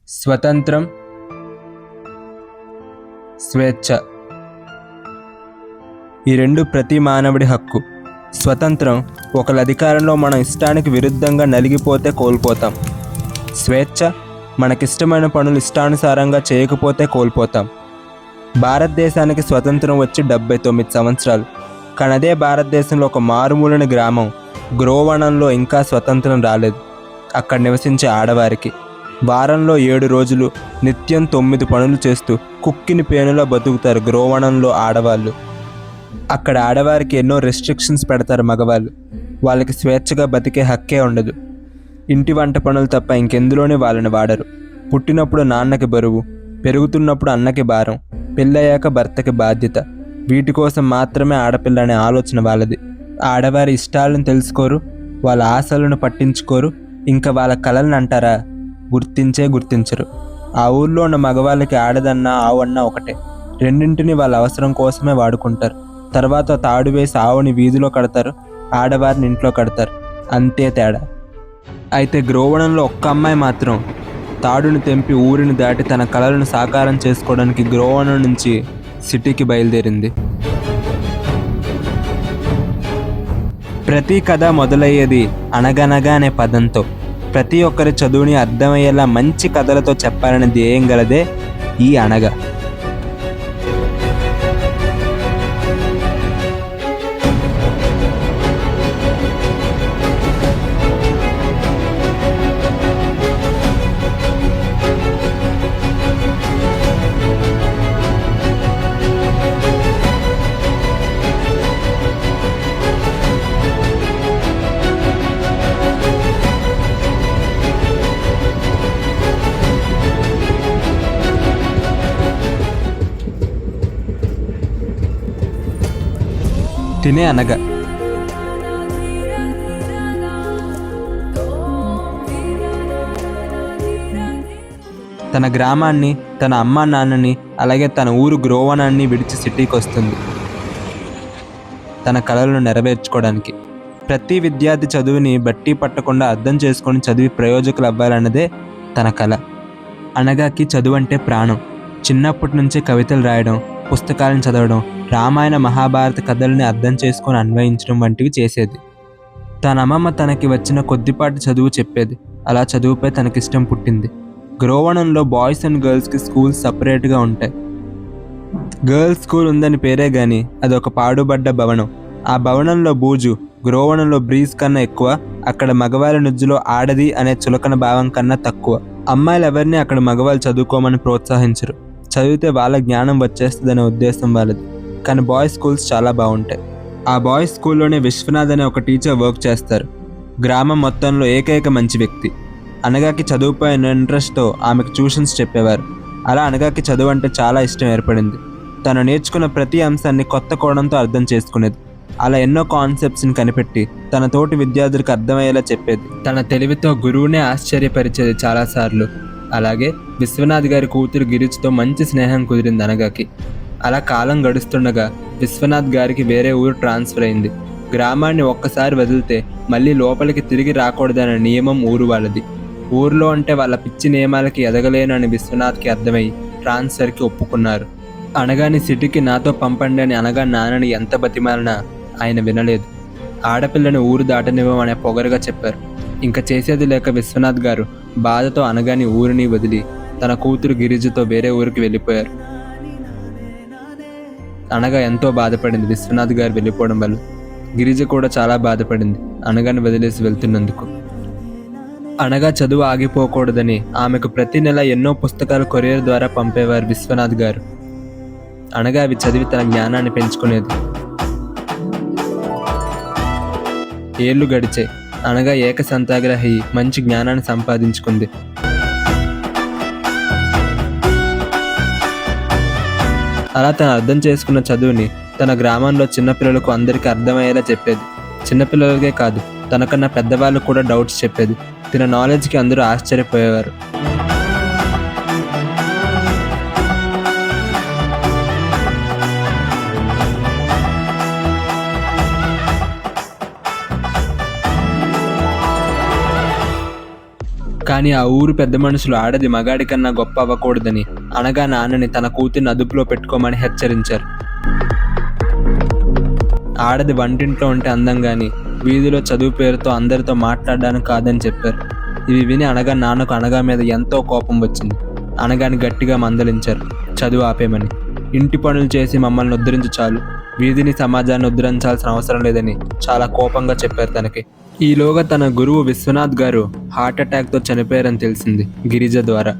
స్వతంత్రం, స్వేచ్ఛ ఈ రెండు ప్రతి మానవుడి హక్కు. స్వతంత్రం, ఒకరి అధికారంలో మనం ఇష్టానికి విరుద్ధంగా నలిగిపోతే కోల్పోతాం. స్వేచ్ఛ, మనకిష్టమైన పనులు ఇష్టానుసారంగా చేయకపోతే కోల్పోతాం. భారతదేశానికి స్వతంత్రం వచ్చి 79 సంవత్సరాలు. కానీ అదే భారతదేశంలో ఒక మారుమూలని గ్రామం గ్రోవణంలో ఇంకా స్వతంత్రం రాలేదు. అక్కడ నివసించే ఆడవారికి వారంలో 7 రోజులు నిత్యం 9 పనులు చేస్తూ కుక్కిని పేనులా బతుకుతారు గ్రోవణంలో ఆడవాళ్ళు. అక్కడ ఆడవారికి ఎన్నో రెస్ట్రిక్షన్స్ పెడతారు మగవాళ్ళు. వాళ్ళకి స్వేచ్ఛగా బతికే హక్కే ఉండదు. ఇంటి వంట పనులు తప్ప ఇంకెందులోనే వాళ్ళని వాడరు. పుట్టినప్పుడు నాన్నకి బరువు, పెరుగుతున్నప్పుడు అన్నకి భారం, పెళ్ళయ్యాక భర్తకి బాధ్యత. వీటి కోసం మాత్రమే ఆడపిల్ల అనే ఆలోచన వాళ్ళది. ఆడవారి ఇష్టాలను తెలుసుకోరు, వాళ్ళ ఆశలను పట్టించుకోరు, ఇంకా వాళ్ళ కలలను అంటారా గుర్తించరు. ఆ ఊర్లో ఉన్న మగవాళ్ళకి ఆడదన్నా ఆవన్నా ఒకటే. రెండింటిని వాళ్ళ అవసరం కోసమే వాడుకుంటారు. తర్వాత తాడు వేసి ఆవుని వీధిలో కడతారు, ఆడవారిని ఇంట్లో కడతారు. అంతే తేడా. అయితే గ్రోవణంలో ఒక్క అమ్మాయి మాత్రం తాడుని తెంపి ఊరిని దాటి తన కలలను సాకారం చేసుకోవడానికి గ్రోవణం నుంచి సిటీకి బయలుదేరింది. ప్రతి కథ మొదలయ్యేది అనగనగా అనే పదంతో. ప్రతి ఒక్కరి చదువుని అర్థమయ్యేలా మంచి కథలతో చెప్పాలని ధ్యేయం గలదే ఈ అనగ. తినే అనగ. తన గ్రామాన్ని, తన అమ్మా నాన్నని, అలాగే తన ఊరు గ్రోవణాన్ని విడిచి సిటీకి వస్తుంది తన కలలను నెరవేర్చుకోవడానికి. ప్రతి విద్యార్థి చదువుని బట్టి పట్టకుండా అర్థం చేసుకొని చదివి ప్రయోజకులు అవ్వాలన్నదే తన కళ. అనగాకి చదువు అంటే ప్రాణం. చిన్నప్పటి నుంచే కవితలు రాయడం, పుస్తకాలను చదవడం, రామాయణ మహాభారత కథల్ని అర్థం చేసుకొని అన్వయించడం వంటివి చేసేది. తన అమ్మమ్మ తనకి వచ్చిన కొద్దిపాటి చదువు చెప్పేది. అలా చదువుపై తనకిష్టం పుట్టింది. గ్రోవణంలో బాయ్స్ అండ్ గర్ల్స్కి స్కూల్స్ సపరేట్గా ఉంటాయి. గర్ల్స్ స్కూల్ ఉందని పేరే కానీ అదొక పాడుబడ్డ భవనం. ఆ భవనంలో బూజు గ్రోవణంలో బ్రీజ్ కన్నా ఎక్కువ, అక్కడ మగవాళ్ళ నుజ్జులో ఆడది అనే చులకన భావం కన్నా తక్కువ. అమ్మాయిలు ఎవరిని అక్కడ మగవాళ్ళు చదువుకోమని ప్రోత్సహించరు. చదివితే వాళ్ళ జ్ఞానం వచ్చేస్తుందనే ఉద్దేశం వాళ్ళది. కానీ బాయ్స్ స్కూల్స్ చాలా బాగుంటాయి. ఆ బాయ్స్ స్కూల్లోనే విశ్వనాథ్ అనే ఒక టీచర్ వర్క్ చేస్తారు. గ్రామం మొత్తంలో ఏకైక మంచి వ్యక్తి. అనగాకి చదువుపై ఇంట్రెస్ట్తో ఆమెకు ట్యూషన్స్ చెప్పేవారు. అలా అనగాకి చదువు అంటే చాలా ఇష్టం ఏర్పడింది. తను నేర్చుకున్న ప్రతి అంశాన్ని కొత్త కోణంతో అర్థం చేసుకునేది. అలా ఎన్నో కాన్సెప్ట్స్ని కనిపెట్టి తన తోటి విద్యార్థులకు అర్థమయ్యేలా చెప్పేది. తన తెలివితో గురువునే ఆశ్చర్యపరిచేది చాలాసార్లు. అలాగే విశ్వనాథ్ గారి కూతురు గిరిజతో మంచి స్నేహం కుదిరింది అనగాకి. అలా కాలం గడుస్తుండగా విశ్వనాథ్ గారికి వేరే ఊరు ట్రాన్స్ఫర్ అయింది. గ్రామాన్ని ఒక్కసారి వదిలితే మళ్ళీ లోపలికి తిరిగి రాకూడదనే నియమం ఊరు వాళ్ళది. ఊర్లో అంటే వాళ్ళ పిచ్చి నియమాలకి ఎదగలేనని విశ్వనాథ్కి అర్థమై ట్రాన్స్ఫర్కి ఒప్పుకున్నారు. అనగాని సిటీకి నాతో పంపండి అని అనగా నాన్నని ఎంత బతిమాలినా ఆయన వినలేదు. ఆడపిల్లని ఊరు దాటనివ్వమనే పొగరుగా చెప్పారు. ఇంకా చేసేది లేక విశ్వనాథ్ గారు బాధతో అనగాని ఊరిని వదిలి తన కూతురు గిరిజతో వేరే ఊరికి వెళ్ళిపోయారు. అనగా ఎంతో బాధపడింది విశ్వనాథ్ గారు వెళ్ళిపోవడం వల్ల. గిరిజ కూడా చాలా బాధపడింది అనగాని వదిలేసి వెళ్తున్నందుకు. అనగా చదువు ఆగిపోకూడదని ఆమెకు ప్రతి నెల ఎన్నో పుస్తకాలు కొరియర్ ద్వారా పంపేవారు విశ్వనాథ్ గారు. అనగా అవి చదివి తన జ్ఞానాన్ని పెంచుకునేది. ఏళ్ళు గడిచాయి. అనగా ఏకసంతాగ్రహి మంచి జ్ఞానాన్ని సంపాదించుకుంది. అలా తను అర్థం చేసుకున్న చదువుని తన గ్రామంలో చిన్నపిల్లలకు అందరికీ అర్థమయ్యేలా చెప్పేది. చిన్నపిల్లలకే కాదు, తనకన్నా పెద్దవాళ్ళు కూడా డౌట్స్ చెప్పేది. తన నాలెడ్జ్కి అందరూ ఆశ్చర్యపోయేవారు. కానీ ఆ ఊరు పెద్ద మనుషులు ఆడది మగాడి కన్నా గొప్ప అవ్వకూడదని అనగా నాన్నని తన కూతుర్ని అదుపులో పెట్టుకోమని హెచ్చరించారు. ఆడది వంటింట్లో ఉంటే అందం గాని వీధిలో చదువు పేరుతో అందరితో మాట్లాడడానికి కాదని చెప్పారు. ఇవి విని అనగా నాన్నకు అనగా మీద ఎంతో కోపం వచ్చింది. అనగాని గట్టిగా మందలించారు, చదువు ఆపేమని. ఇంటి పనులు చేసి మమ్మల్ని ఉద్ధరించు చాలు, వీధిని సమాజాన్ని ఉద్ధరించాల్సిన అవసరం లేదని చాలా కోపంగా చెప్పారు తనకి. ఈలోగా తన గురువు విశ్వనాథ్ గారు హార్ట్అటాక్తో చనిపోయారని తెలిసింది గిరిజ ద్వారా.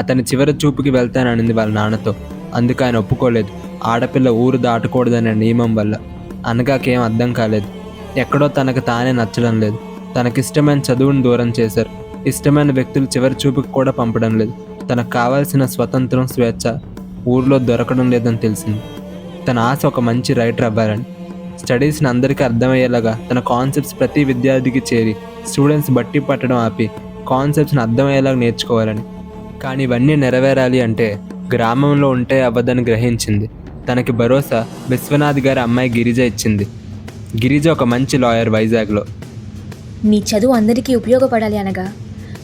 అతని చివరి చూపుకి వెళ్తాననింది వాళ్ళ నాన్నతో. అందుకు ఆయన ఒప్పుకోలేదు. ఆడపిల్ల ఊరు దాటకూడదనే నియమం వల్ల. అనగాకేం అర్థం కాలేదు. ఎక్కడో తనకు తానే నచ్చడం లేదు. తనకిష్టమైన చదువుని దూరం చేశారు. ఇష్టమైన వ్యక్తులు చివరి చూపుకి కూడా పంపడం లేదు. తనకు కావాల్సిన స్వతంత్రం, స్వేచ్ఛ ఊర్లో దొరకడం లేదని తెలిసింది. తన ఆశ ఒక మంచి రైటర్ అవ్వాలని, స్టడీస్ని అందరికీ అర్థమయ్యేలాగా తన కాన్సెప్ట్స్ ప్రతి విద్యార్థికి చేరి స్టూడెంట్స్ బట్టి పట్టడం ఆపి కాన్సెప్ట్స్ని అర్థమయ్యేలాగా నేర్చుకోవాలని. కానీ ఇవన్నీ నెరవేరాలి అంటే గ్రామంలో ఉంటే అవ్వదని గ్రహించింది. తనకి భరోసా విశ్వనాథ్ గారి అమ్మాయి గిరిజ ఇచ్చింది. గిరిజ ఒక మంచి లాయర్ వైజాగ్లో. నీ చదువు అందరికీ ఉపయోగపడాలి అనగా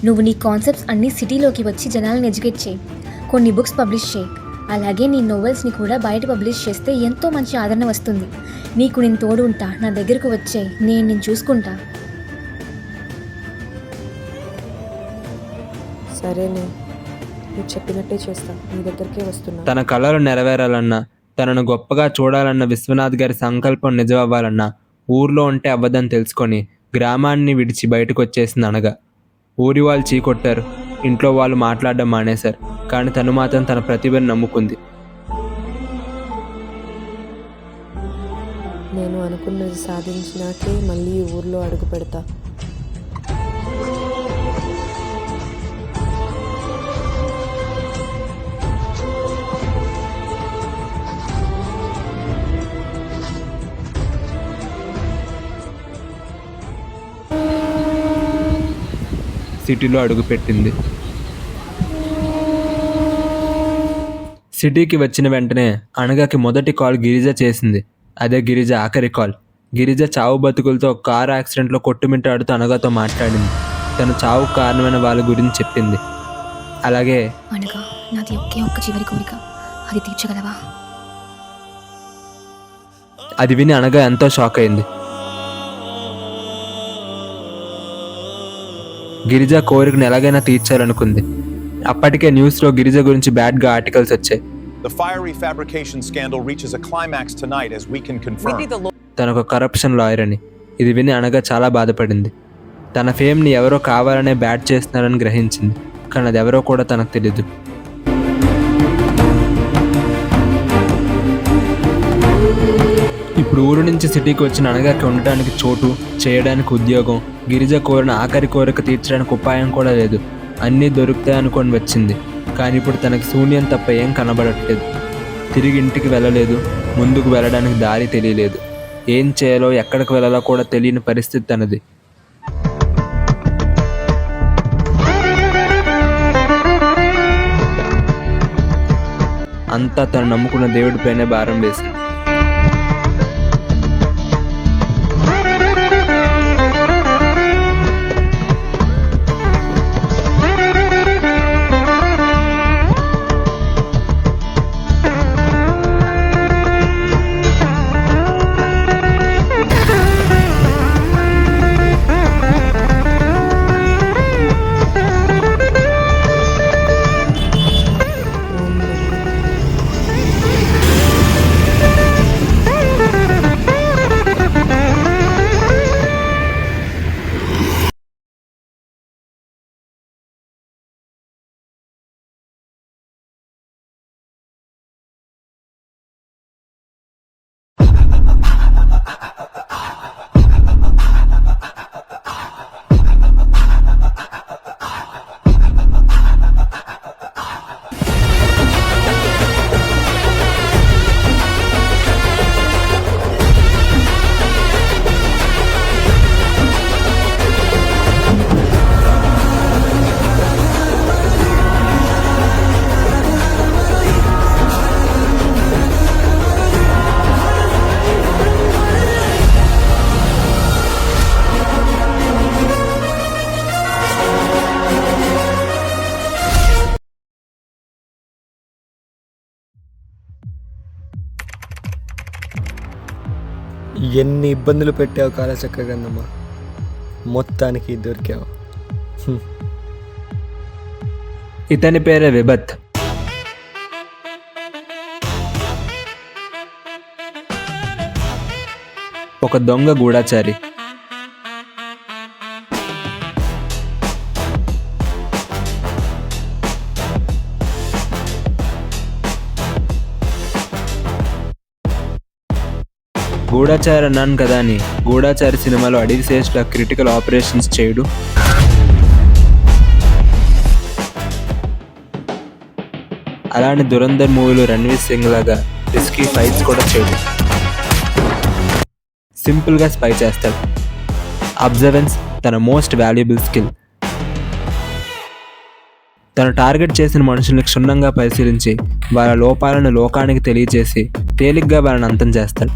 నువ్వు నీ కాన్సెప్ట్స్ అన్నీ సిటీలోకి వచ్చి జనాలను ఎడ్యుకేట్ చేయి. కొన్ని బుక్స్ పబ్లిష్ చేయి. అలాగే నీ నోవెల్స్ని కూడా బయట పబ్లిష్ చేస్తే ఎంతో మంచి ఆదరణ వస్తుంది. నీకు నేను తోడు ఉంటా. నా దగ్గరకు వచ్చే నేను చూసుకుంటా. సరేనే, నువ్వు చెప్పినట్టే చేస్తా. నీ దగ్గరికే వస్తున్నా. తన కళలు నెరవేరాలన్నా, తనను గొప్పగా చూడాలన్న విశ్వనాథ్ గారి సంకల్పం నిజమవ్వాలన్నా ఊర్లో ఉంటే అవ్వదని తెలుసుకొని గ్రామాన్ని విడిచి బయటకు వచ్చేసింది అనగా. ఊరి వాళ్ళు చీకొట్టారు, ఇంట్లో వాళ్ళు మాట్లాడడం మానేశారు. కానీ తను మాత్రం తన ప్రతిభను నమ్ముకుంది. నేను అనుకున్నది సాధించినాకే మళ్ళీ ఊర్లో అడుగు పెడతా. సిటీలో అడుగుపెట్టింది. సిటీకి వచ్చిన వెంటనే అనగాకి మొదటి కాల్ గిరిజ చేసింది. అదే గిరిజ ఆఖరి కాల్. గిరిజ చావు బతుకులతో కారు యాక్సిడెంట్లో కొట్టుమిట్టాడుతూ అనగాతో మాట్లాడింది. తను చావుకు కారణమైన వాళ్ళ గురించి చెప్పింది. అలాగే అనగా నాది ఒకే ఒక్క చివరి కోరిక, అది తీర్చగలవా? అది విని అనగా ఎంతో షాక్ అయింది. గిరిజ కోరికను ఎలాగైనా తీర్చాలనుకుంది. అప్పటికే న్యూస్లో గిరిజ గురించి బ్యాడ్గా ఆర్టికల్స్ వచ్చాయి. The fiery fabrication scandal reaches a climax tonight as we can confirm. తనొక కరప్షన్ లాయర్ అని. ఇది విని అనగా చాలా బాధపడింది. తన ఫేమ్ని ఎవరో కావాలనే బ్యాడ్ చేస్తున్నారని గ్రహించింది. కానీ అది ఎవరో కూడా తనకు తెలీదు. ఇప్పుడు ఊరు నుంచి సిటీకి వచ్చిన అనగాకి ఉండటానికి చోటు, చేయడానికి ఉద్యోగం, గిరిజ కోరిన ఆఖరి కోరిక తీర్చడానికి ఉపాయం కూడా లేదు. అన్నీ దొరుకుతాయి అనుకొని వచ్చింది. కానీ ఇప్పుడు తనకి శూన్యం తప్ప ఏం కనబడట్లేదు. తిరిగి ఇంటికి వెళ్ళలేదు. ముందుకు వెళ్ళడానికి దారి తెలియలేదు. ఏం చేయాలో, ఎక్కడికి వెళ్ళాలో కూడా తెలియని పరిస్థితి తనది. అంతా తను నమ్ముకున్న దేవుడిపైనే భారం వేసింది. ఎన్ని ఇబ్బందులు పెట్టావు కాలచక్ర గ్రంథమా, మొత్తానికి దొరికావు. ఇతని పేరే విభత్. ఒక దొంగ గూఢచారి. గూఢచారి అన్నాను కదా అని గూఢచారి సినిమాలో అడవి శేష్ల క్రిటికల్ ఆపరేషన్స్ చేయడు. అలానే దురంధర్ మూవీలో రణ్వీర్ సింగ్ లాగా రిస్కీ ఫైట్స్ కూడా చేయడు. సింపుల్గా స్పై చేస్తాడు. అబ్జర్వెన్స్ తన మోస్ట్ వాల్యుబుల్ స్కిల్. తను టార్గెట్ చేసిన మనుషుల్ని క్షుణ్ణంగా పరిశీలించి వాళ్ళ లోపాలను లోకానికి తెలియజేసి తేలిగ్గా వాళ్ళని అంతం చేస్తాడు.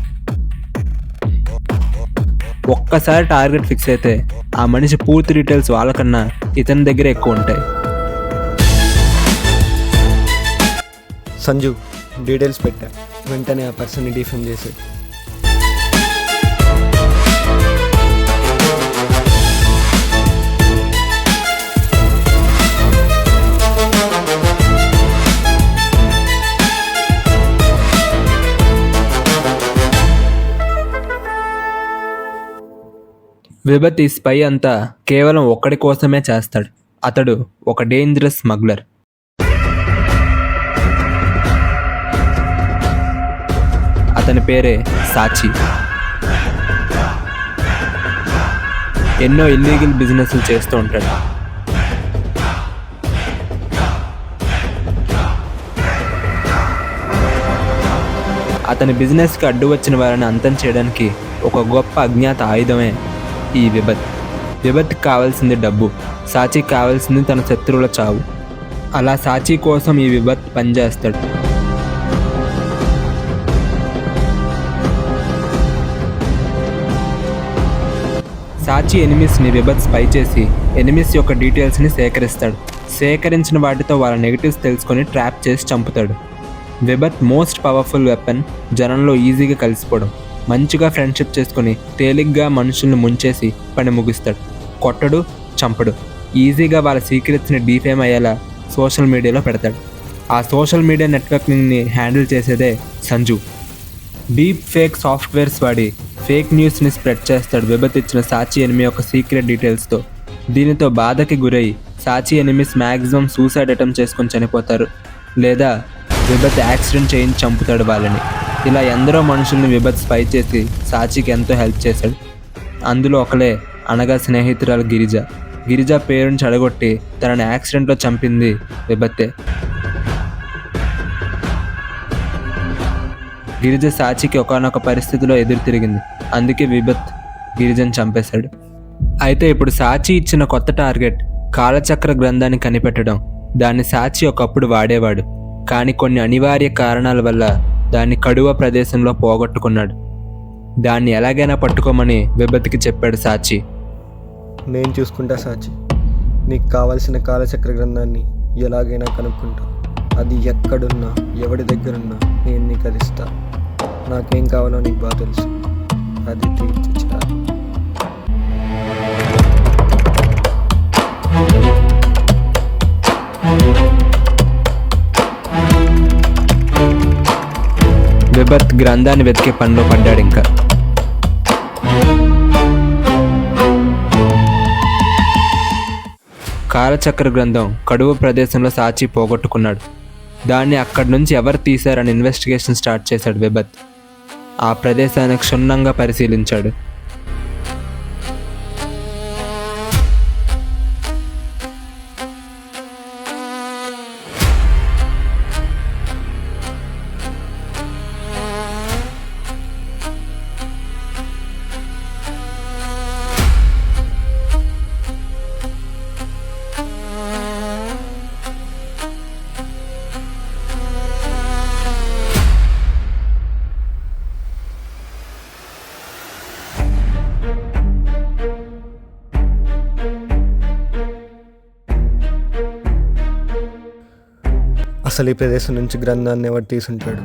ఒక్కసారి టార్గెట్ ఫిక్స్ అయితే ఆ మనిషి పూర్తి డీటెయిల్స్ వాళ్ళకన్నా ఇతని దగ్గర ఎక్కువ ఉంటాయి. సంజు డీటెయిల్స్ పెట్టా, వెంటనే ఆ పర్సన్ని డిఫెమ్ చేసి. విభత్ ఈ స్పై అంతా కేవలం ఒక్కడి కోసమే చేస్తాడు. అతడు ఒక డేంజరస్ స్మగ్లర్. అతని పేరే సాచి. ఎన్నో ఇల్లీగల్ బిజినెస్లు చేస్తూ ఉంటాడు. అతని బిజినెస్కి అడ్డు వచ్చిన వారిని అంతం చేయడానికి ఒక గొప్ప అజ్ఞాత ఆయుధమే ఈ విభత్. విభత్కి కావాల్సింది డబ్బు, సాచికి కావాల్సింది తన శత్రువుల చావు. అలా సాచి కోసం ఈ విభత్ పనిచేస్తాడు. సాచి ఎనిమిస్ని విభత్ స్పై చేసి ఎనిమిస్ యొక్క డీటెయిల్స్ని సేకరిస్తాడు. సేకరించిన వాటితో వాళ్ళ నెగిటివ్స్ తెలుసుకొని ట్రాప్ చేసి చంపుతాడు. విభత్ మోస్ట్ పవర్ఫుల్ వెపన్ జనంలో ఈజీగా కలిసిపోవడం. మంచిగా ఫ్రెండ్షిప్ చేసుకుని తేలిగ్గా మనుషుల్ని ముంచేసి పని ముగిస్తాడు. కొట్టడు, చంపడు. ఈజీగా వాళ్ళ సీక్రెట్స్ని డీఫేమ్ అయ్యేలా సోషల్ మీడియాలో పెడతాడు. ఆ సోషల్ మీడియా నెట్వర్కింగ్ని హ్యాండిల్ చేసేదే సంజు. డీప్ ఫేక్ సాఫ్ట్వేర్స్ వాడి ఫేక్ న్యూస్ని స్ప్రెడ్ చేస్తాడు విభత్ ఇచ్చిన సాచి ఎనిమి యొక్క సీక్రెట్ డీటెయిల్స్తో. దీనితో బాధకి గురై సాచి ఎనిమిస్ మ్యాక్సిమం సూసైడ్ అటెంప్ట్ చేసుకొని చనిపోతారు, లేదా విభత్ యాక్సిడెంట్ చేయించి చంపుతాడు వాళ్ళని. ఇలా ఎందరో మనుషుల్ని విభత్ స్పై చేసి సాచికి ఎంతో హెల్ప్ చేశాడు. అందులో ఒకలే అనగా స్నేహితురాలు గిరిజ. గిరిజ పేరుని చెడగొట్టి తనని యాక్సిడెంట్లో చంపింది విభత్తే. గిరిజ సాచికి ఒకానొక పరిస్థితిలో ఎదురు తిరిగింది. అందుకే విభత్ గిరిజను చంపేశాడు. అయితే ఇప్పుడు సాచి ఇచ్చిన కొత్త టార్గెట్ కాలచక్ర గ్రంథాన్ని కనిపెట్టడం. దాన్ని సాచి ఒకప్పుడు వాడేవాడు, కానీ కొన్ని అనివార్య కారణాల వల్ల దాన్ని కడువ ప్రదేశంలో పోగొట్టుకున్నాడు. దాన్ని ఎలాగైనా పట్టుకోమని విభత్కి చెప్పాడు సాచి. నేను చూసుకుంటా సాచి, నీకు కావాల్సిన కాలచక్ర గ్రంథాన్ని ఎలాగైనా కనుక్కుంటా. అది ఎక్కడున్నా ఎవడి దగ్గరున్నా నేను నీకు అది ఇస్తా. నాకేం కావాలో నీకు బాగా తెలుసు, అది తీర్చిచ్చా. విభత్ గ్రంథాన్ని వెతికే పనిలో పడ్డాడు. ఇంకా కాలచక్ర గ్రంథం కడువ ప్రదేశంలో సాచి పోగొట్టుకున్నాడు. దాన్ని అక్కడి నుంచి ఎవరు తీశారని ఇన్వెస్టిగేషన్ స్టార్ట్ చేశాడు విభత్. ఆ ప్రదేశాన్ని క్షుణ్ణంగా పరిశీలించాడు. అసలు ఈ ప్రదేశం నుంచి గ్రంథాన్ని ఎవరు తీసుంటాడు?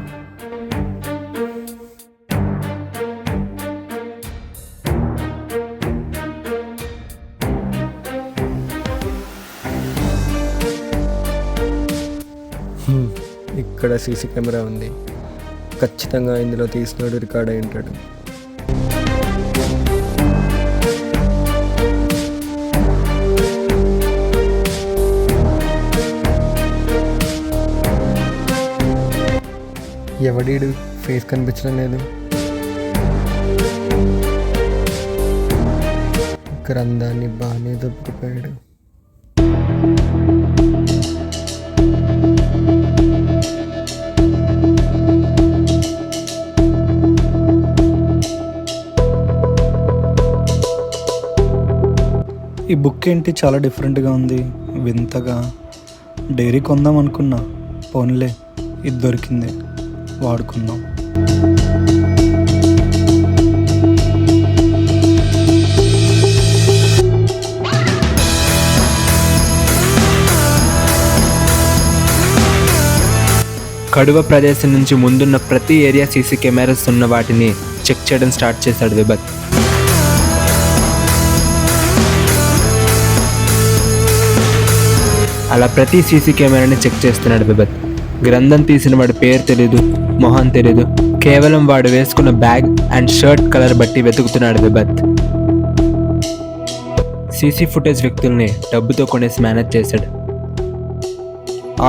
ఇక్కడ సీసీ కెమెరా ఉంది, ఖచ్చితంగా ఇందులో తీసినోడు రికార్డ్ అయి ఉంటాడు. ఎవడీడు ఫేస్ కనిపించడం లేదు. గ్రంథాన్ని బాగానే దొబ్బిపోయాడు. ఈ బుక్ ఏంటి చాలా డిఫరెంట్గా ఉంది, వింతగా. డైరీ కొందాం అనుకున్నా, పోన్లే ఇది దొరికింది, వాడుకుందాం. కడువ ప్రదేశం నుంచి ముందున్న ప్రతి ఏరియా సీసీ కెమెరాస్ ఉన్న వాటిని చెక్ చేయడం స్టార్ట్ చేశాడు విభత్. అలా ప్రతి సీసీ కెమెరాని చెక్ చేస్తున్నాడు విభత్. గ్రంథం తీసిన వాడి పేరు తెలీదు, మొహం తెలీదు, కేవలం వాడు వేసుకున్న బ్యాగ్ అండ్ షర్ట్ కలర్ బట్టి వెతుకుతున్నాడు విభత్. సీసీ ఫుటేజ్ వ్యక్తుల్ని డబ్బుతో కొనేసి మేనేజ్ చేశాడు.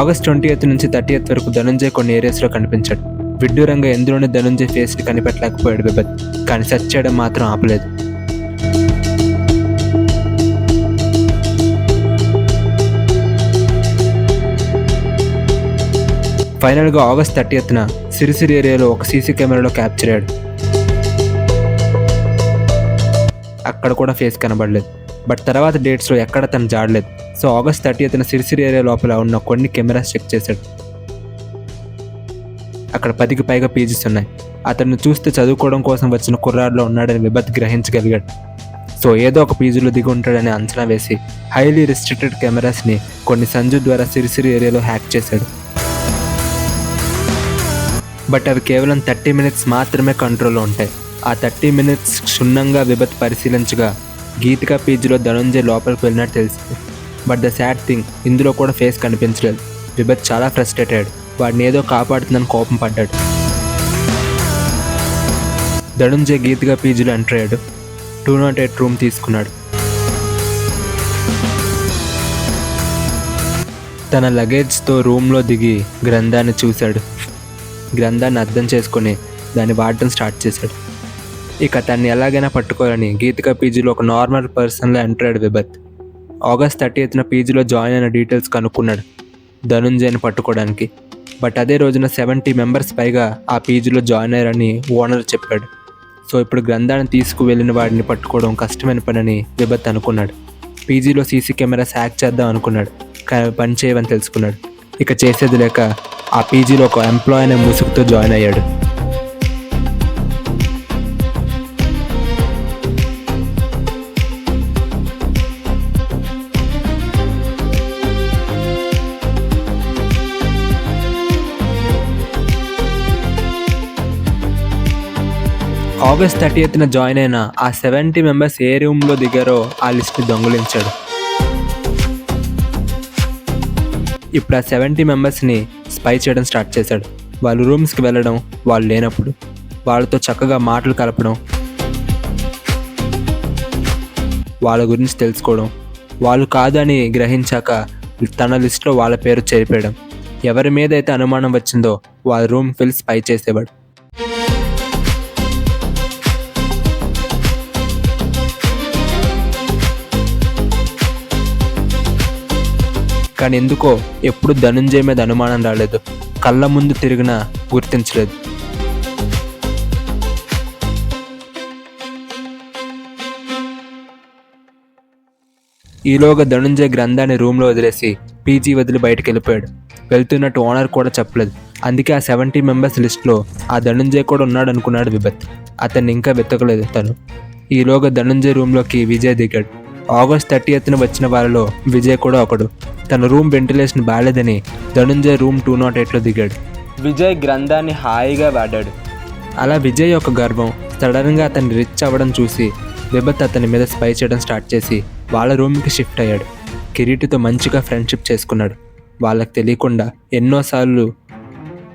ఆగస్ట్ 20th నుంచి 30th వరకు ధనుంజయ్ కొన్ని ఏరియాస్లో కనిపించాడు. విడ్డూరంగా ఎందులోనే ధనుంజయ్ ఫేస్ని కనిపెట్టలేకపోయాడు విభత్, కానీ సెర్చ్ చేయడం మాత్రం ఆపలేదు. ఫైనల్గా ఆగస్ట్ 30th సిరిసిరి ఏరియాలో ఒక సీసీ కెమెరాలో క్యాప్చర్ అయ్యాడు. అక్కడ కూడా ఫేస్ కనబడలేదు. బట్ తర్వాత డేట్స్లో ఎక్కడ తను జాడలేదు. So August 30th Sirisiri area లోపల ఉన్న కొన్ని కెమెరాస్ చెక్ చేశాడు. అక్కడ 10కి పైగా పీజీస్ ఉన్నాయి. అతన్ని చూస్తే చదువుకోవడం కోసం వచ్చిన కుర్రాడులో ఉన్నాడని విభత్ గ్రహించగలిగాడు. సో ఏదో ఒక పీజీలో దిగి ఉంటాడని అంచనా వేసి హైలీ రిస్ట్రిక్టెడ్ కెమెరాస్ని కొన్ని సంజు ద్వారా సిరిసిరి ఏరియాలో హ్యాక్ చేశాడు. బట్ అవి కేవలం 30 minutes మాత్రమే కంట్రోల్లో ఉంటాయి. ఆ 30 minutes క్షుణ్ణంగా విభత్ పరిశీలించగా గీతికా పీజీలో ధనుంజయ్ లోపలికి వెళ్ళినట్టు తెలిసింది. బట్ ద సాడ్ థింగ్, ఇందులో కూడా ఫేస్ కనిపించలేదు. విభత్ చాలా ఫ్రస్ట్రేట్ అయ్యాడు. వాడిని ఏదో కాపాడుతుందని కోపం పడ్డాడు. ధనుంజయ్ గీతికా పీజీలో ఎంటర్ అయ్యాడు. 208 రూమ్ తీసుకున్నాడు. తన లగేజ్తో రూమ్లో దిగి గ్రంథాన్ని చూశాడు. గ్రంథాన్ని అర్థం చేసుకొని దాన్ని వాడటం స్టార్ట్ చేశాడు. ఇక తన్ని ఎలాగైనా పట్టుకోవాలని గీతికా పీజీలో ఒక నార్మల్ పర్సన్లో ఎంటర్ అయ్యాడు విభత్. ఆగస్ట్ 30th పీజీలో జాయిన్ అయిన డీటెయిల్స్ కనుక్కున్నాడు ధనుంజయ్ని పట్టుకోవడానికి. బట్ అదే రోజున 70 members పైగా ఆ పీజీలో జాయిన్ అయ్యారని ఓనర్ చెప్పాడు. సో ఇప్పుడు గ్రంథాన్ని తీసుకువెళ్ళిన వాడిని పట్టుకోవడం కష్టమైన పని విభత్ అనుకున్నాడు. పీజీలో సీసీ కెమెరాస్ హ్యాక్ చేద్దాం అనుకున్నాడు, కానీ పని చేయవని తెలుసుకున్నాడు. ఇక చేసేది లేక ఆ పీజీలో ఒక ఎంప్లాయ్ అనే ముసుగుతో జాయిన్ అయ్యాడు. ఆగస్ట్ 30th జాయిన్ అయిన ఆ 70 members ఏ రూమ్లో దిగారో ఆ లిస్ట్ని దొంగిలించాడు. ఇప్పుడు ఆ 70 members స్పై చేయడం స్టార్ట్ చేశాడు. వాళ్ళు రూమ్స్కి వెళ్ళడం, వాళ్ళు లేనప్పుడు వాళ్ళతో చక్కగా మాటలు కలపడం, వాళ్ళ గురించి తెలుసుకోవడం, వాళ్ళు కాదని గ్రహించాక తన లిస్ట్లో వాళ్ళ పేరు చేరిపోయడం. ఎవరి మీద అయితే అనుమానం వచ్చిందో వాళ్ళ రూమ్కి వెళ్ళి స్పై చేసేవాడు. కానీ ఎందుకో ఎప్పుడు ధనుంజయ్ మీద అనుమానం రాలేదు. కళ్ళ ముందు తిరిగినా గుర్తించలేదు. ఈలోగా ధనుంజయ్ గ్రంథాన్ని రూమ్లో వదిలేసి పీజీ వదిలి బయటకు వెళ్ళిపోయాడు. వెళ్తున్నట్టు ఓనర్ కూడా చెప్పలేదు. అందుకే ఆ 70 members లిస్ట్లో ఆ ధనుంజయ్ కూడా ఉన్నాడు అనుకున్నాడు విభత్. అతన్ని ఇంకా వెతకలేదు తను. ఈలోగా ధనుంజయ్ రూమ్లోకి విజయ్ దిగాడు. ఆగస్ట్ 30th వచ్చిన వాళ్ళలో విజయ్ కూడా ఒకడు. తన రూమ్ వెంటిలేషన్ బాగాలేదని ధనుంజయ్ రూమ్ 208లో దిగాడు. విజయ్ గ్రంథాన్ని హాయిగా వాడాడు. అలా విజయ్ యొక్క గర్వం సడన్గా అతన్ని రిచ్ అవ్వడం చూసి విభత్ అతని మీద స్పై చేయడం స్టార్ట్ చేసి వాళ్ళ రూమ్కి షిఫ్ట్ అయ్యాడు. కిరీటితో మంచిగా ఫ్రెండ్షిప్ చేసుకున్నాడు. వాళ్ళకి తెలియకుండా ఎన్నోసార్లు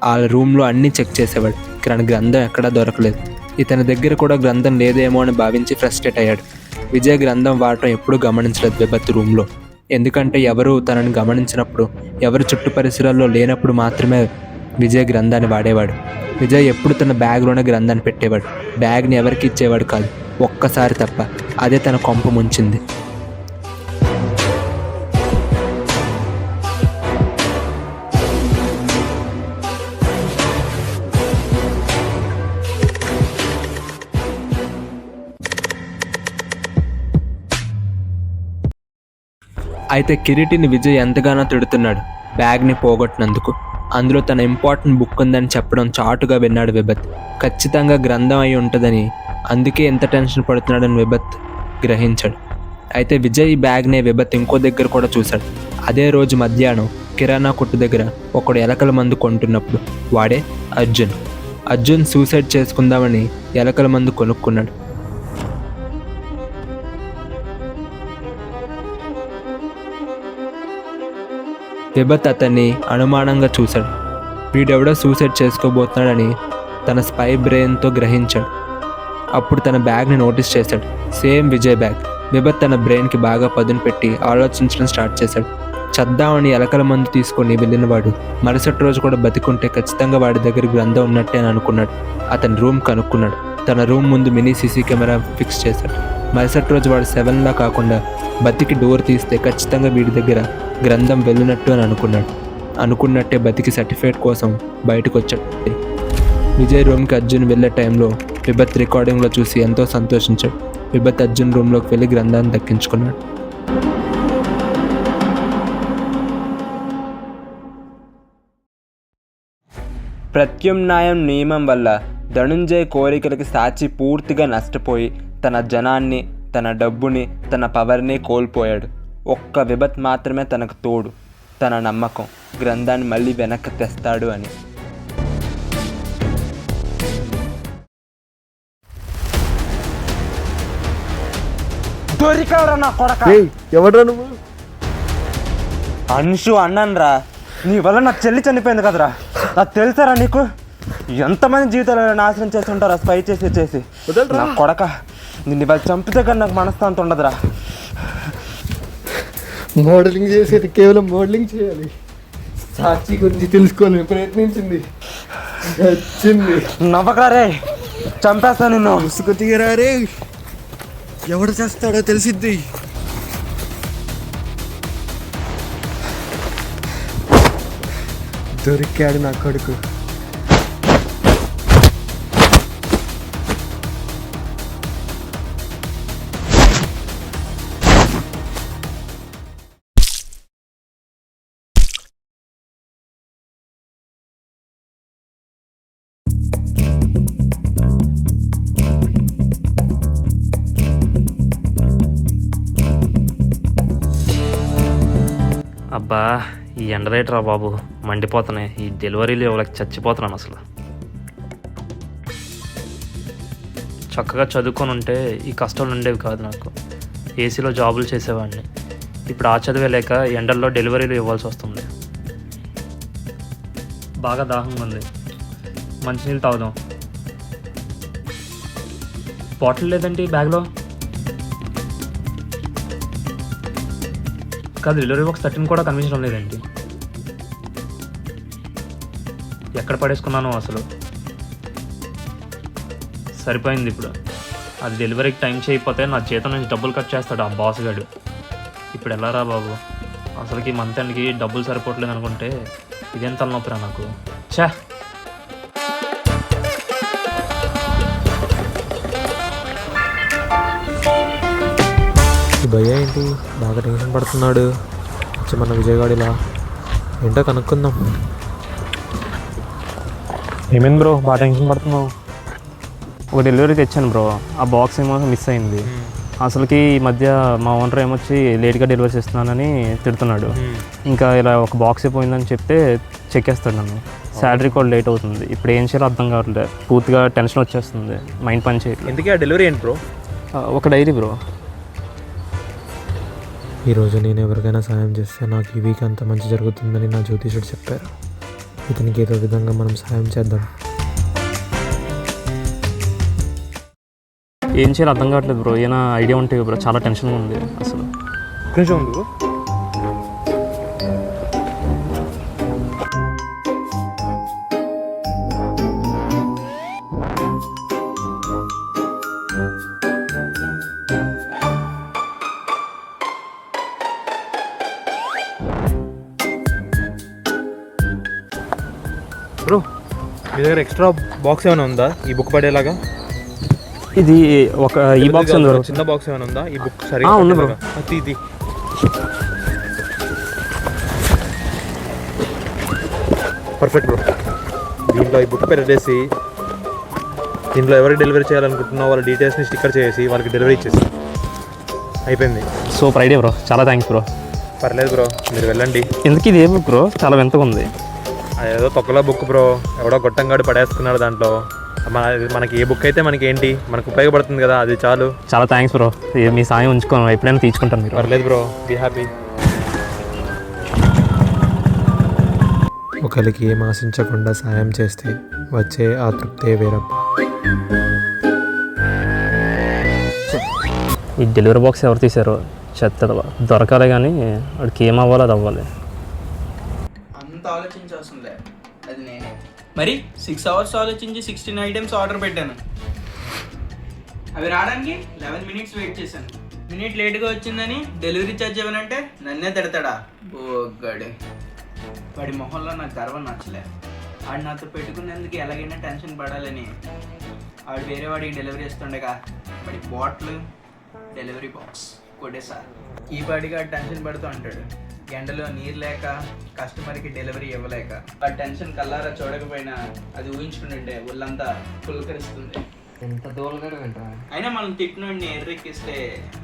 వాళ్ళ రూమ్లో అన్నీ చెక్ చేసేవాడు, కానీ గ్రంథం ఎక్కడా దొరకలేదు. ఇతని దగ్గర కూడా గ్రంథం లేదేమో అని భావించి ఫ్రస్ట్రేట్ అయ్యాడు. విజయ్ గ్రంథం వాడటం ఎప్పుడూ గమనించలేదు విభత్ రూమ్లో. ఎందుకంటే ఎవరు తనని గమనించినప్పుడు, ఎవరు చుట్టు పరిసరాల్లో లేనప్పుడు మాత్రమే విజయ్ గ్రంథాన్ని వాడేవాడు. విజయ్ ఎప్పుడు తన బ్యాగ్లోనే గ్రంథాన్ని పెట్టేవాడు. బ్యాగ్ని ఎవరికి ఇచ్చేవాడు కాదు, ఒక్కసారి తప్ప. అదే తన కొంప ముంచింది. అయితే కిరీటిని విజయ్ ఎంతగానో తిడుతున్నాడు బ్యాగ్ని పోగొట్టినందుకు. అందులో తన ఇంపార్టెంట్ బుక్ ఉందని చెప్పడం చాటుగా విన్నాడు విభత్. ఖచ్చితంగా గ్రంథం అయి ఉంటుందని, అందుకే ఎంత టెన్షన్ పడుతున్నాడని విభత్ గ్రహించాడు. అయితే విజయ్ ఈ బ్యాగ్నే విభత్ ఇంకో దగ్గర కూడా చూశాడు. అదే రోజు మధ్యాహ్నం కిరాణా కొట్టు దగ్గర ఒకడు ఎలకల మందు కొంటున్నప్పుడు వాడే అర్జున్ సూసైడ్ చేసుకుందామని ఎలకల మందు కొనుక్కున్నాడు. విభత్ అతన్ని అనుమానంగా చూశాడు. వీడెవడో సూసైడ్ చేసుకోబోతున్నాడని తన స్పై బ్రెయిన్తో గ్రహించాడు. అప్పుడు తన బ్యాగ్ని నోటీస్ చేశాడు. Same Vijay bag. విభత్ తన బ్రెయిన్కి బాగా పదును పెట్టి ఆలోచించడం స్టార్ట్ చేశాడు. చద్దామని ఎలకల మందు తీసుకొని వెళ్ళినవాడు మరుసటి రోజు కూడా బతికుంటే ఖచ్చితంగా వాడి దగ్గర గ్రంథం ఉన్నట్టే అని అనుకున్నాడు. అతని రూమ్ కనుక్కున్నాడు. తన రూమ్ ముందు మినీ సీసీ కెమెరా ఫిక్స్ చేశాడు. మరుసటి రోజు వాడు 7లా కాకుండా బతికి డోర్ తీస్తే ఖచ్చితంగా వీడి దగ్గర గ్రంథం వెళ్ళినట్టు అని అనుకున్నట్టే బతికి సర్టిఫికేట్ కోసం బయటకు వచ్చాడు. విజయ్ రూమ్కి అర్జున్ వెళ్ళే టైంలో విభత్ రికార్డింగ్లో చూసి ఎంతో సంతోషించాడు. విభత్ అర్జున్ రూమ్లోకి వెళ్ళి గ్రంథాన్ని దక్కించుకున్నాడు. ప్రత్యామ్నాయం నియమం వల్ల ధనుంజయ్ కోరికలకి సాచి పూర్తిగా నష్టపోయి తన జనాన్ని, తన డబ్బుని, తన పవర్ని కోల్పోయాడు. ఒక్క విభత్ మాత్రమే తనకు తోడు. తన నమ్మకం గ్రంథాన్ని మళ్ళీ వెనక్కి తెస్తాడు అని. దొరికావురా నా కొడక. ఎవడ్రా నువ్వు? అన్షు అన్నానురా, నీ వల్ల నా చెల్లి చనిపోయింది కదరా. నాకు తెలుసారా నీకు ఎంతమంది జీవితాలు నాశనం చేసి ఉంటారా స్పై చేసి నా కొడక. నిన్ను వాళ్ళు చంపితే కానీ నాకు మనస్థాంతి ఉండదురా. మోడలింగ్ చేసేది కేవలం మోడలింగ్ చేయాలి. సాక్షి గురించి తెలుసుకోవాలని ప్రయత్నించింది, వచ్చింది. నవ్వకరా రే, చంపేస్తా నిన్ను. ముసుగు తీయరా రే, ఎవడు చేస్తాడో తెలిసిద్ది. దొరికాడు నా కొడుకు. అబ్బా, ఈ ఎండ రేటరా బాబు, మండిపోతున్నాయి. ఈ డెలివరీలు ఇవ్వలేక చచ్చిపోతున్నాను అసలు. చక్కగా చదువుకొని ఉంటే ఈ కష్టాలు ఉండేవి కాదు నాకు. ఏసీలో జాబులు చేసేవాడిని. ఇప్పుడు ఆ చదివే లేక ఎండల్లో డెలివరీలు ఇవ్వాల్సి వస్తుంది. బాగా దాహంగా ఉంది, మంచినీళ్ళు తాగుదాం. బాటిల్ లేదండి బ్యాగ్లో. కాదు, డెలివరీ బాక్స్ 13 కూడా కనిపించడం లేదండి. ఎక్కడ పడేసుకున్నానో అసలు. సరిపోయింది. ఇప్పుడు అది డెలివరీకి టైం చేయకపోతే నా జీతం నుంచి డబ్బులు కట్ చేస్తాడు ఆ బాస్ గాడు. ఇప్పుడు ఎలా రా బాబు, అసలుకి మంత్ ఎండ్కి డబ్బులు సరిపోవట్లేదు అనుకుంటే ఇదేం తలనొప్పిరా నాకు. ఛా, భయ్య ఏంటి బాగా టెన్షన్ పడుతున్నాడు? మన విజయగాడిలా ఏంటో కనుక్కుందాం. ఏమైంది బ్రో, బాగా టెన్షన్ పడుతున్నావు? ఒక డెలివరీ తెచ్చాను బ్రో, ఆ బాక్స్ ఏమో మిస్ అయింది. అసలుకి ఈ మధ్య మా ఓనర్ ఏమొచ్చి లేట్గా డెలివరీ చేస్తున్నానని తిడుతున్నాడు. ఇంకా ఇలా ఒక బాక్స్ పోయిందని చెప్తే చెక్కేస్తాడు నన్ను. శాలరీ కూడా లేట్ అవుతుంది. ఇప్పుడు ఏం చేయాలో అర్థం కావట్లేదు. పూర్తిగా టెన్షన్ వచ్చేస్తుంది, మైండ్ పని చేయట్లేదు. ఎందుకే ఆ డెలివరీ ఏంటి బ్రో? ఒక డైరీ బ్రో. ఈరోజు నేను ఎవరికైనా సాయం చేస్తే నాకు ఈ వీక్ అంత మంచి జరుగుతుందని నా జ్యోతిషుడు చెప్పారు. ఇతనికి ఏదో విధంగా మనం సాయం చేద్దాం. ఏం చేయాలో అర్థం కావట్లేదు బ్రో. ఏమైనా ఐడియా ఉంటే బ్రో, చాలా టెన్షన్గా ఉంది అసలు. కొంచెం ఉంది బ్రో. మీ దగ్గర ఎక్స్ట్రా బాక్స్ ఏమైనా ఉందా ఈ బుక్ పడేలాగా? ఇది ఒక ఈ బాక్స్ ఉంది బ్రో. చిన్న బాక్స్ ఏమైనా ఉందా ఈ బుక్? సరే ఉంది బ్రో. ఇది పర్ఫెక్ట్ బ్రో. దీంట్లో ఈ బుక్ పెట్టేసి దీంట్లో ఎవరికి డెలివరీ చేయాలనుకుంటున్నావు వాళ్ళ డీటెయిల్స్ని స్టిక్కర్ చేసి వాళ్ళకి డెలివరీ ఇచ్చేసి అయిపోయింది. సూపర్ ఐడియా బ్రో, చాలా థ్యాంక్స్ బ్రో. పర్లేదు బ్రో, మీరు వెళ్ళండి. ఎందుకు ఇది ఏ బుక్ బ్రో? చాలా వింతగా ఉంది. అదేదో తొక్కలో బుక్ బ్రో, ఎవడో గొట్టంగాడు పడేసుకున్నాడు దాంట్లో. మనకి ఏ బుక్ అయితే మనకి ఏంటి, మనకు ఉపయోగపడుతుంది కదా, అది చాలు. చాలా థ్యాంక్స్ బ్రో, మీ సాయం ఉంచుకోను, ఎప్పుడైనా తీసుకుంటాను మీరు. పర్లేదు బ్రో, బీ హ్యాపీ. ఒకరికి ఏం ఆశించకుండా సాయం చేస్తే వచ్చే ఆ తృప్తే వేరప్ప. ఈ డెలివరీ బాక్స్ ఎవరు తీశారో చెత్త దొరకాలి, కానీ వాడికి ఏం అవ్వాలో అది అవ్వాలి. అంత ఆలోచించాల్సిన లే, అది నేనే. మరి 6 hours ఆలోచించి 16 items ఆర్డర్ పెట్టాను. అవి రావడానికి 11 minutes వెయిట్ చేశాను. మినిట్ లేట్గా వచ్చిందని డెలివరీ ఛార్జ్ ఇవ్వనంటే నన్నే తిడతాడా బోగ్గాడు. వాడి మొహంలో నాకు గర్వం నచ్చలే. వాడు నాతో పెట్టుకునేందుకు ఎలాగైనా టెన్షన్ పడాలని వాడు వేరే వాడికి డెలివరీ ఇస్తుండగా వాడి బాటిల్ డెలివరీ బాక్స్ కొట్టేసా. ఈ పాడిగా టెన్షన్ పడుతూ ఉంటాడు, ఎండలో నీరు లేక కస్టమర్కి డెలివరీ ఇవ్వలేక. ఆ టెన్షన్ కల్లారా చూడకపోయినా అది ఊహించుకుంటుంటే ఒళ్ళంతా పులకరిస్తుంది. ఎంత దోలగా వింటారా? అయినా మనం తిట్టినోడిని ఎర్రెక్కిస్తే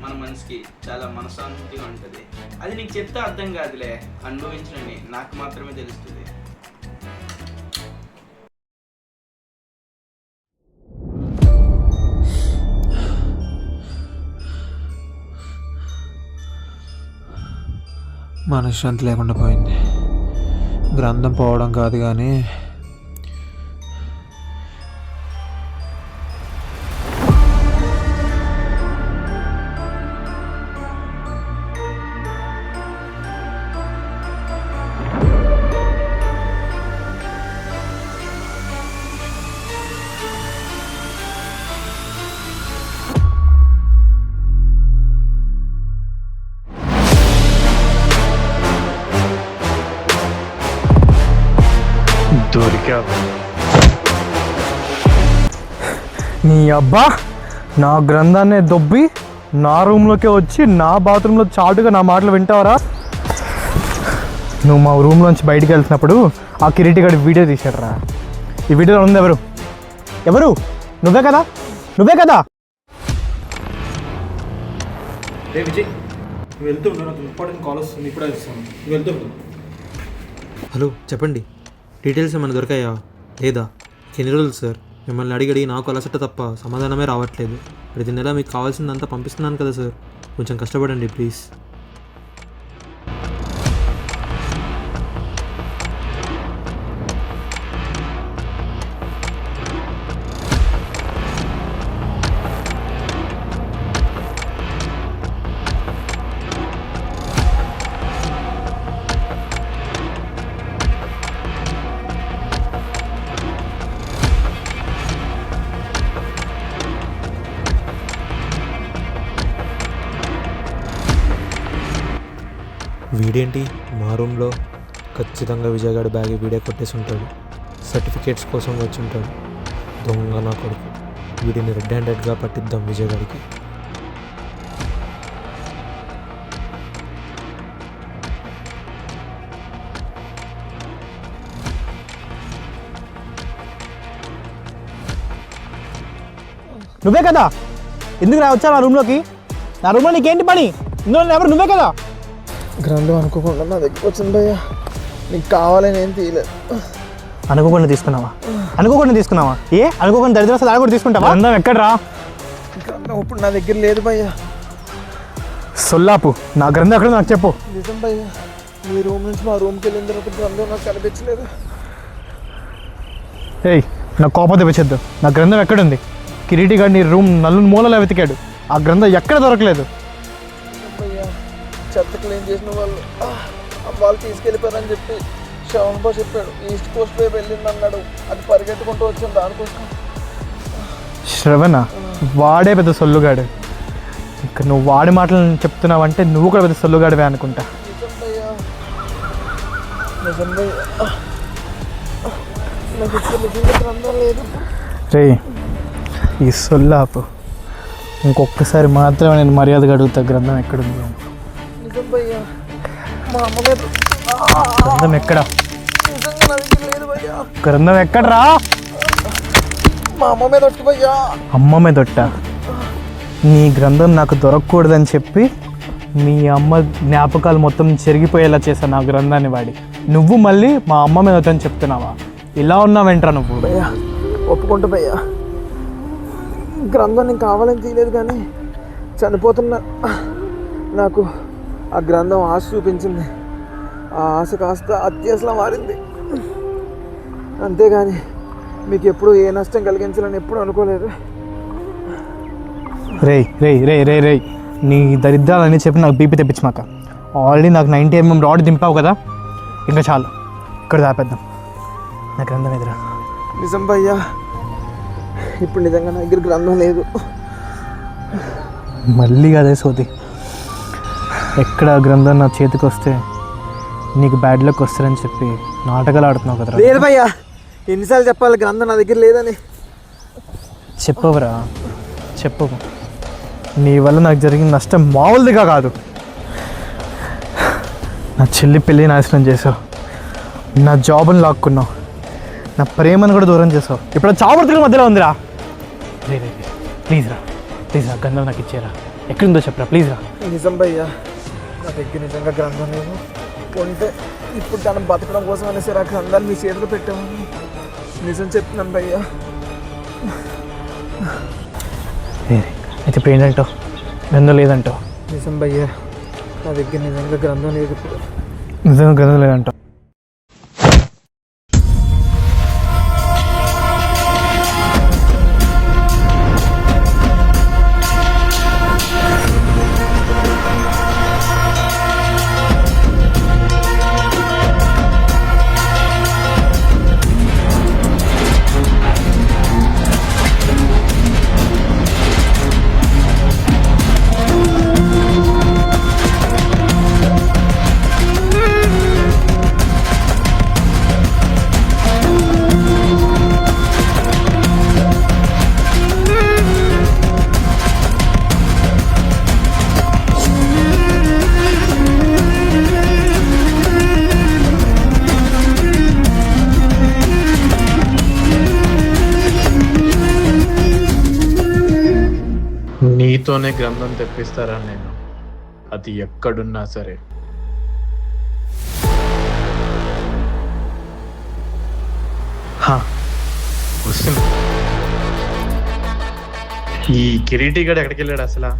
మన మనసుకి చాలా మనశ్శాంతిగా ఉంటుంది. అది నీకు చెప్తే అర్థం కాదులే, అనుభవించడని నాకు మాత్రమే తెలుస్తుంది. మనశ్శాంతి లేకుండా పోయింది. గ్రంథం పోవడం కాదు కానీ నీ అబ్బా నా గ్రంథాన్ని దొబ్బి నా రూమ్లోకి వచ్చి నా బాత్రూంలో చాటుగా నా మాటలు వింటావరా? నువ్వు మా రూమ్లోంచి బయటికి వెళ్తున్నప్పుడు ఆ కిరీటిగాడి వీడియో తీశాడరా. ఈ వీడియోలో ఉంది ఎవరు? ఎవరు? నువ్వే కదా, నువ్వే కదా. రే విజయ్, నువ్వు వెళ్తుండు, నాకు ఇంపార్టెంట్ కాల్ వస్తుంది, ఇప్పుడే వస్తాను, నువ్వు వెళ్తుండు. హలో చెప్పండి, డీటెయిల్స్ ఏమైనా దొరికాయా లేదా? ఎన్ని రోజులు సార్ మిమ్మల్ని అడిగి నాకు అలసట తప్ప సమాధానమే రావట్లేదు. ప్రతి నెల మీకు కావాల్సిందంతా పంపిస్తున్నాను కదా సార్, కొంచెం కష్టపడండి ప్లీజ్. వీడేంటి మా రూమ్లో? ఖచ్చితంగా విజయగాడి బ్యాగ్ వీడే కొట్టేసి ఉంటాడు, సర్టిఫికేట్స్ కోసం వచ్చి ఉంటాడు. దొంగ నా కొడుకు, వీడిని రెడ్ హ్యాండెడ్గా పట్టిద్దాం విజయగాడికి. నువ్వే కదా, ఎందుకు వచ్చా నా రూమ్లోకి? నా రూమ్లో నీకేంటి పని? ఇందులో ఎవరు? నువ్వే కదా. గ్రంథం అనుకోకుండా నా దగ్గర వచ్చింది భయ్యా, నీకు కావాలని ఏం తీయలేదు. అనుకోకుండా తీసుకున్నావా? అనుకోకుండా తీసుకున్నావా? ఏ అనుకోకుండా దరిద్ర అసలు కూడా తీసుకుంటావా? గ్రంథం ఎక్కడరా? గ్రంథం ఇప్పుడు నా దగ్గర లేదు భయ్యా. సొల్లాపు, నా గ్రంథం ఎక్కడ నాకు చెప్పు. నిజం భయ్యా, మీ రూమ్ నుంచి మా రూమ్కి వెళ్ళిన తర్వాత గ్రంథం నాకు కనిపించలేదు. ఏయ్, నాకు కోపం తెప్పించద్దు. నా గ్రంథం ఎక్కడుంది? కిరీటి గారు నీ రూమ్ నలుగురు మూలలో వెతికాడు, ఆ గ్రంథం ఎక్కడ దొరకలేదు. భయ్యా, చెత్త క్లీన్ చేసిన వాళ్ళు తీసుకెళ్ళిపోయారని చెప్పి శ్రవణ్ బాబు చెప్పాడు. ఈస్ట్ కోస్ట్ వైపు వెళ్ళింది అన్నాడు. అది పరిగెట్టుకుంటూ వచ్చాను దానికోసం. శ్రవణ వాడే పెద్ద సొల్లుగాడు. ఇంకా నువ్వు వాడి మాటలు చెప్తున్నావంటే నువ్వు కూడా పెద్ద సొల్లుగాడివే అనుకుంటా. నిజం భయ్యా, నిజం భయ్యా, నాకు ఇక్కడ నిజంగా గ్రంథం లేదు. రే, ఈ సొల్లాపు, ఇంకొకసారి మాత్రమే నేను మర్యాదగా అడుగుతా, గ్రంథం ఎక్కడుంది? నిజం భయ్యా, మా అమ్మ మీద గ్రంథం ఎక్కడ? నిజంగా నా దగ్గర లేదు భయ్యా. గ్రంథం ఎక్కడరా? మా అమ్మ మీద ఒట్టు భయ్యా. అమ్మ మీద ఒట్ట? నీ గ్రంథం నాకు దొరకకూడదని చెప్పి మీ అమ్మ జ్ఞాపకాలు మొత్తం చెరిగిపోయేలా చేశాను నా గ్రంథాన్ని వాడి. నువ్వు మళ్ళీ మా అమ్మ మీద ఒట్టని చెప్తున్నావా? ఇలా ఉన్నావేంట్రా నువ్వు? భయ్యా, ఒప్పుకుంటా భయ్యా, గ్రంథం నేను కావాలని తీయలేదు, కానీ చనిపోతున్నా నాకు ఆ గ్రంథం ఆశ చూపించింది. ఆ ఆశ కాస్త అత్యాశలా మారింది. అంతేగాని మీకు ఎప్పుడు ఏ నష్టం కలిగించాలని ఎప్పుడు అనుకోలేదు. రే రే రే రే రే నీ దరిద్రాలని చెప్పి నాకు బీపీ తెప్పించమాక. ఆల్రెడీ నాకు 90 mm రాడ్ దింపావు కదా, ఇంకా చాలు, ఇక్కడ దాపేద్దాం. నా గ్రంథం ఎదురా. నిజం భయ్యా, ఇప్పుడు నిజంగా నా దగ్గర గ్రంథం లేదు. మళ్ళీ అదే సోది. ఎక్కడ గ్రంథం నా చేతికి వస్తే నీకు బ్యాడ్ లక్ వస్తారని చెప్పి నాటకాలు ఆడుతున్నావు కదరా. లేదు భయ్యా, ఎన్నిసార్లు చెప్పాలి గ్రంథం నా దగ్గర లేదని? చెప్పవరా, చెప్పవు. నీ వల్ల నాకు జరిగిన నష్టం మామూలుదిగా కాదు. నా చెల్లి పెళ్ళి నాశనం చేసావు, నా జాబ్ని లాక్కున్నావు, నా ప్రేమను కూడా దూరం చేసావు. ఇప్పుడు చావృతుల మధ్యలో ఉందిరా. రే రే ప్లీజ్ రా, ప్లీజ్ రా, గ్రంథం నాకు ఇచ్చేరా. ఎక్కడుందో చెప్పరా, ప్లీజ్ రా. నిజం భయ్యా, నా దగ్గర నిజంగా గ్రంథం లేదు. ఉంటే ఇప్పుడు తను బతకడం కోసం అనేసి ఆ గ్రంథాలు మీ చేతిలో పెట్టామని నిజం చెప్తున్నాను భయ్యా. అయితే ఇప్పుడు ఏంటంటావు? గ్రంథం లేదంటావు? నిజం భయ్యా, నా దగ్గర నిజంగా గ్రంథం లేదు. ఇప్పుడు నిజంగా గ్రంథం లేదంటావు? నీతోనే గ్రంథం తెప్పిస్తారా నేను, అది ఎక్కడున్నా సరే. వస్తున్నా. ఈ కిరీటి గడు ఎక్కడికి వెళ్ళాడు అసలు?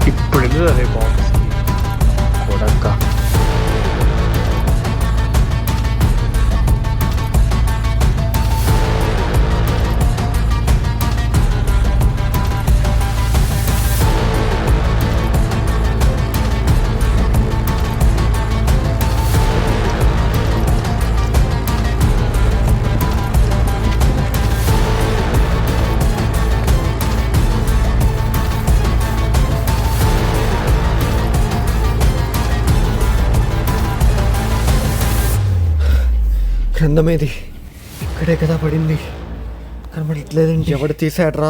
ఇప్పుడు వెళ్ళదు అదే బాక్స్ కొడక్క. గ్రంథం ఏది? ఇక్కడే కదా పడింది, కనబడట్లేదండి. ఎవడు తీసాడ్రా?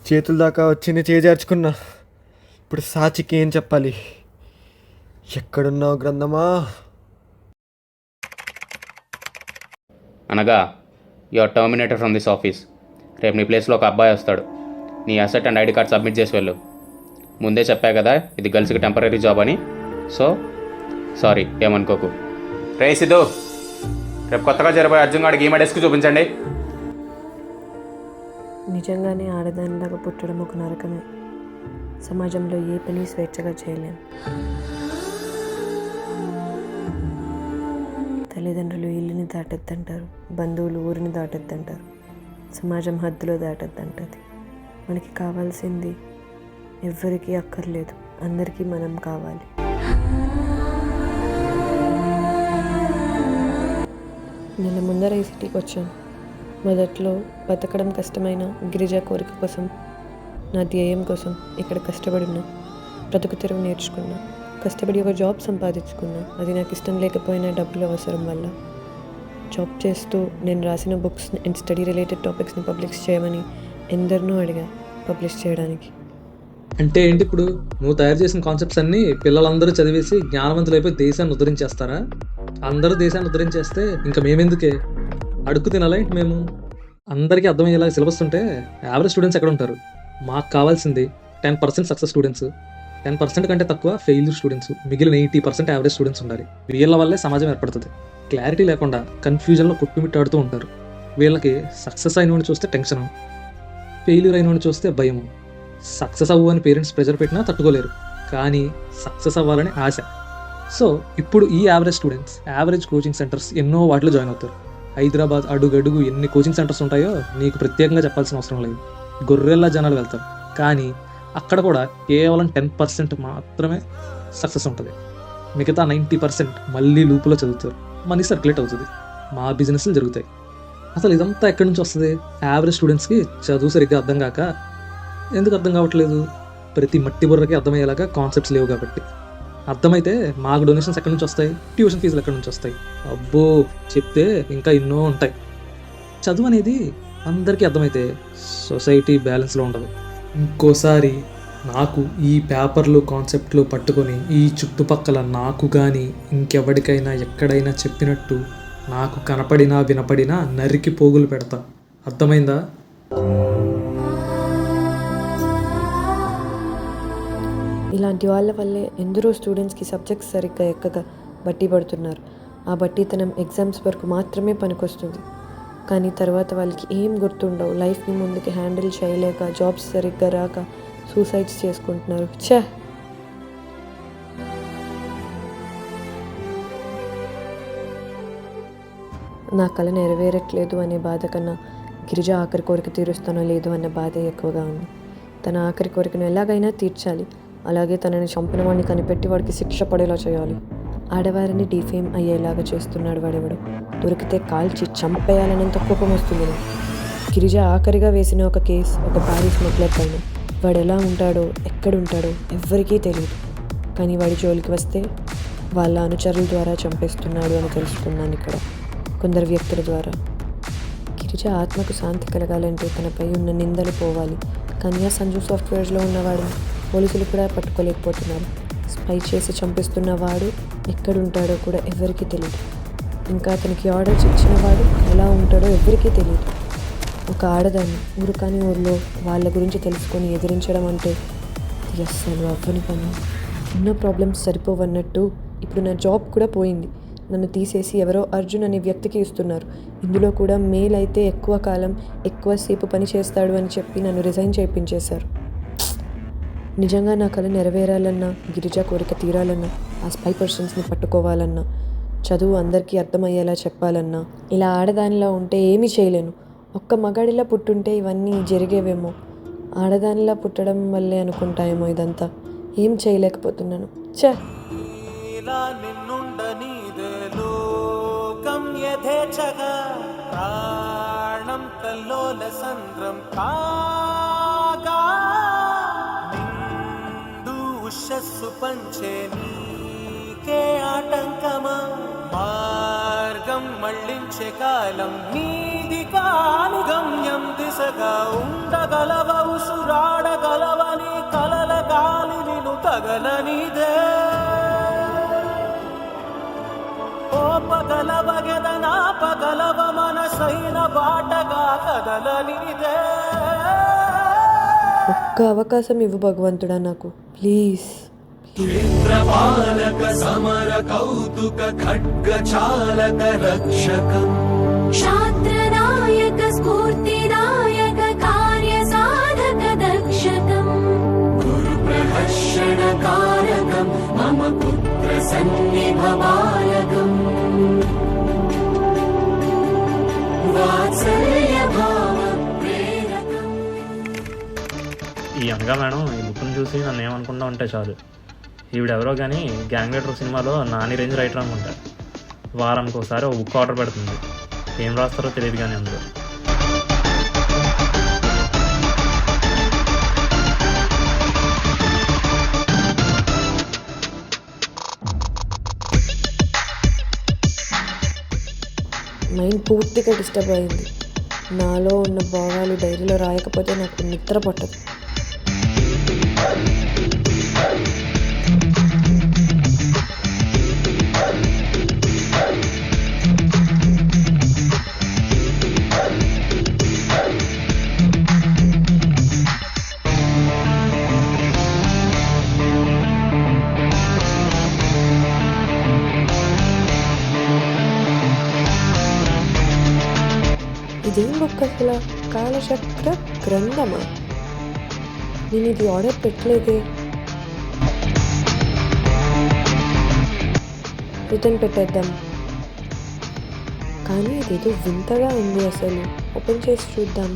చేతుల దాకా వచ్చి చేజార్చుకున్నా. ఇప్పుడు సాచికి ఏం చెప్పాలి? ఎక్కడున్నావు గ్రంథమా? అనగా you are terminated from this office. రేపు నీ ప్లేస్లో ఒక అబ్బాయి వస్తాడు. నీ asset and ID card submit చేసి వెళ్ళు. ముందే చెప్పా కదా ఇది గర్ల్స్కి టెంపరీ జాబ్ అని. సో సారీ, ఏమనుకోకు. రే సిద్ధు, రేపు కొత్తగా జరిపోయే అర్జున్ గాడికి ఈ డెస్క్ చూపించండి. నిజంగానే ఆడదానిలాగా పుట్టడం ఒక నరకమే. సమాజంలో ఏ పని స్వేచ్ఛగా చేయలేం. తల్లిదండ్రులు ఇల్లుని దాటొద్దంటారు, బంధువులు ఊరిని దాటొద్దంటారు, సమాజం హద్దులో దాటొద్దంటది. మనకి కావాల్సింది ఎవ్వరికీ అక్కర్లేదు, అందరికీ మనం కావాలి. నెల ముందర ఈ సిటీకి వచ్చాను. మొదట్లో బతకడం కష్టమైన గిరిజ కోరిక కోసం, నా ధ్యేయం కోసం ఇక్కడ కష్టపడినా, బ్రతుకు తెరువు నేర్చుకున్నా, కష్టపడి ఒక జాబ్ సంపాదించుకున్నా. అది నాకు ఇష్టం లేకపోయినా డబ్బులు అవసరం వల్ల జాబ్ చేస్తూ నేను రాసిన బుక్స్ అండ్ స్టడీ రిలేటెడ్ టాపిక్స్ని పబ్లిష్ చేయమని ఎందరినో అడిగా పబ్లిష్ చేయడానికి. అంటే ఏంటి ఇప్పుడు నువ్వు తయారు చేసిన కాన్సెప్ట్స్ అన్నీ పిల్లలందరూ చదివేసి జ్ఞానవంతులైపోయి దేశాన్ని ఉద్ధరించేస్తారా? అందరూ దేశాన్ని ఉద్ధరించేస్తే ఇంకా మేమెందుకే అడుక్కు తినాలి? మేము అందరికీ అర్థమయ్యేలా సిలబస్ ఉంటే యావరేజ్ స్టూడెంట్స్ ఎక్కడ ఉంటారు? మాకు కావాల్సింది 10% సక్సెస్ స్టూడెంట్స్, 10% కంటే తక్కువ ఫెయిల్యూర్ స్టూడెంట్స్, మిగిలిన 80% యావరేజ్ స్టూడెంట్స్ ఉండాలి. వీళ్ళ వల్లే సమాజం ఏర్పడుతుంది. క్లారిటీ లేకుండా కన్ఫ్యూజన్లో కొట్టుమిట్టాడుతూ ఉంటారు. వీళ్ళకి సక్సెస్ అయిన వాడిని చూస్తే టెన్షన్, ఫెయిల్యూర్ అయిన వాడిని చూస్తే భయం. సక్సెస్ అవ్వు అని పేరెంట్స్ ప్రెజర్ పెట్టినా తట్టుకోలేరు, కానీ సక్సెస్ అవ్వాలని ఆశ. సో ఇప్పుడు ఈ average students average coaching centres ఎన్నో వాటిలో జాయిన్ అవుతారు. హైదరాబాద్ అడుగడుగు ఎన్ని కోచింగ్ సెంటర్స్ ఉంటాయో నీకు ప్రత్యేకంగా చెప్పాల్సిన అవసరం లేదు. గొర్రెల్లా జనాలు వెళ్తారు, కానీ అక్కడ కూడా కేవలం 10% మాత్రమే సక్సెస్ ఉంటుంది. మిగతా 90% మళ్ళీ లూపులో చదువుతారు. మనీ సర్క్యులేట్ అవుతుంది, మా బిజినెస్లు జరుగుతాయి. అసలు ఇదంతా ఎక్కడి నుంచి వస్తుంది? యావరేజ్ స్టూడెంట్స్కి చదువు సరిగ్గా అర్థం కాక. ఎందుకు అర్థం కావట్లేదు? ప్రతి మట్టి బుర్రకి అర్థమయ్యేలాగా కాన్సెప్ట్స్ లేవు కాబట్టి. అర్థమైతే మాకు డొనేషన్స్ ఎక్కడి నుంచి వస్తాయి? ట్యూషన్ ఫీజులు ఎక్కడి నుంచి వస్తాయి? అబ్బో చెప్తే ఇంకా ఎన్నో ఉంటాయి. చదువు అనేది అందరికీ అర్థమైతే సొసైటీ బ్యాలెన్స్లో ఉండదు. ఇంకోసారి నాకు ఈ పేపర్లు కాన్సెప్ట్లు పట్టుకొని ఈ చుట్టుపక్కల నాకు కానీ ఇంకెవరికైనా ఎక్కడైనా చెప్పినట్టు నాకు కనపడినా వినపడినా నరికి పోగులు పెడతా. అర్థమైందా? ఇలాంటి వాళ్ళ వల్లే ఎందరో స్టూడెంట్స్కి సబ్జెక్ట్స్ సరిగ్గా ఎక్కక బట్టి పడుతున్నారు. ఆ బట్టీతనం ఎగ్జామ్స్ వరకు మాత్రమే పనికొస్తుంది, కానీ తర్వాత వాళ్ళకి ఏం గుర్తుండవు. లైఫ్ని ముందుకి హ్యాండిల్ చేయలేక, జాబ్స్ సరిగ్గా రాక సూసైడ్స్ చేసుకుంటున్నారు. ఛే! నా కళ నెరవేరట్లేదు అనే బాధ కన్నా గిరిజ ఆఖరి కోరిక తీరుస్తానో లేదు అన్న బాధే ఎక్కువగా ఉంది. తన ఆఖరి కోరికను ఎలాగైనా తీర్చాలి. అలాగే తనని చంపిన వాడిని కనిపెట్టి వాడికి శిక్ష పడేలా చేయాలి. ఆడవారిని డిఫేమ్ అయ్యేలాగా చేస్తున్నాడు వాడెవడు. దొరికితే కాల్చి చంపేయాలనంత కోపం వస్తుంది నాకు. గిరిజ ఆఖరిగా వేసిన ఒక కేసు ఒక ప్యారిస్ స్మగ్లర్ పైన. వాడు ఎలా ఉంటాడో ఎక్కడుంటాడో ఎవ్వరికీ తెలియదు, కానీ వాడి జోలికి వస్తే వాళ్ళ అనుచరుల ద్వారా చంపేస్తున్నాడు అని తెలుసుకున్నాను ఇక్కడ, కొందరు వ్యక్తుల ద్వారా. గిరిజ ఆత్మకు శాంతి కలగాలంటే తనపై ఉన్న నిందలు పోవాలి, కానీ ఆ సంజు సాఫ్ట్వేర్స్లో ఉన్నవాడు పోలీసులు కూడా పట్టుకోలేకపోతున్నారు. స్పై చేసి చంపిస్తున్న వాడు ఎక్కడుంటాడో కూడా ఎవరికీ తెలియదు. ఇంకా అతనికి ఆర్డర్స్ ఇచ్చిన వాడు ఎలా ఉంటాడో ఎవరికీ తెలియదు. ఒక ఆడదాన్ని ఊరు కాని ఊరిలో వాళ్ళ గురించి తెలుసుకొని ఎదిరించడం అంటే అస్సలు అవ్వని పని. ఎన్నో ప్రాబ్లమ్స్ సరిపోవన్నట్టు ఇప్పుడు నా జాబ్ కూడా పోయింది. నన్ను తీసేసి ఎవరో అర్జున్ అనే వ్యక్తికి ఇస్తున్నారు. ఇందులో కూడా మేల్ అయితే ఎక్కువ కాలం ఎక్కువసేపు పని చేస్తాడు అని చెప్పి నన్ను రిజైన్ చేయించేశారు. నిజంగా నా కళ నెరవేరాలన్నా, గిరిజ కోరిక తీరాలన్నా, ఆ స్పై పర్సన్స్ని పట్టుకోవాలన్నా, చదువు అందరికీ అర్థమయ్యేలా చెప్పాలన్నా, ఇలా ఆడదానిలా ఉంటే ఏమీ చేయలేను. ఒక్క మగాడిలా పుట్టుంటే ఇవన్నీ జరిగేవేమో. ఆడదానిలా పుట్టడం వల్లే అనుకుంటాయేమో ఇదంతా. ఏం చేయలేకపోతున్నాను. ఛే! ఉషస్సు పంచే నీకే ఆటంకమా? మార్గం మళ్ళించే కాలం నీది కాని గమ్యం దిశగా ఉండగలవ ఉసురాడగలవని కలల గాలి నిన్ను తగలనిదే. ఓపగలవ గెదనాపగలవ మనసైన బాటగా కదలనిదే. ఒక్క అవకాశం ఇవ్వు భగవంతుడా నాకు, ప్లీజ్. క్షేత్రపాలక సమర కౌతుక ఖడ్గ చాలక రక్షకం క్షాత్రనాయక స్ఫూర్తిదాయక కార్య సాధక దక్షకం గురు ప్రహర్షణ కారకం మమ పుత్ర సన్నిభవాయకం వాత్సల్య భావ ప్రేరకం. ఈ అనగా మేడం ఈ బుక్ని చూసి నన్ను ఏమనుకుంటా ఉంటే చాలు, ఈవిడెవరో కానీ గ్యాంగ్ లీడర్ సినిమాలో నాని రేంజ్ రైటర్ అనుకుంటా. వారానికి ఒకసారి ఒక బుక్ ఆర్డర్ పెడుతుంది. ఏం రాస్తారో తెలియదు కానీ అందులో. మైండ్ పూర్తిగా డిస్టర్బ్ అయింది. నాలో ఉన్న భావాలు డైరీలో రాయకపోతే నాకు నిద్ర పట్టదు. ఇదేం బుక్ అసలు? కాలచక్ర గ్రంథమా? నేను ఇది ఆర్డర్ పెట్టలేదే. రిటర్న్ పెట్టేద్దాం. కానీ ఇదేదో వింతగా ఉంది, అసలు ఓపెన్ చేసి చూద్దాం.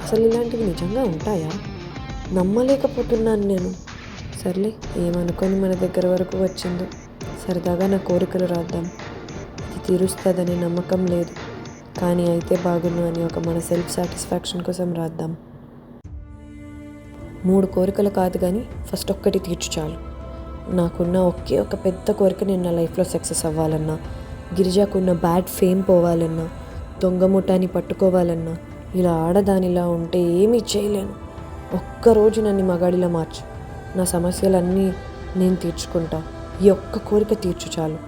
అసలు ఇలాంటివి నిజంగా ఉంటాయా? నమ్మలేకపోతున్నాను నేను. సర్లే, ఏమనుకొని మన దగ్గర వరకు వచ్చిందో. సరదాగా నా కోరికలు రాద్దాం. ఇది తీరుస్తుందనే నమ్మకం లేదు, కానీ అయితే బాగుండు అని ఒక మన సెల్ఫ్ సాటిస్ఫాక్షన్ కోసం రాద్దాం. 3 కోరికలు కాదు కానీ ఫస్ట్ ఒక్కటి తీర్చు చాలు. నాకున్న ఒకే ఒక పెద్ద కోరిక నేను నా లైఫ్లో సక్సెస్ అవ్వాలన్నా, గిరిజాకున్న బ్యాడ్ ఫేమ్ పోవాలన్నా, దొంగ ముఠాని పట్టుకోవాలన్నా, ఇలా ఆడదానిలా ఉంటే ఏమీ చేయలేను. ఒక్కరోజు నన్ను మగాడిలా మార్చు. నా సమస్యలన్నీ నేను తీర్చుకుంటా. ఈ ఒక్క కోరిక తీర్చు చాలు.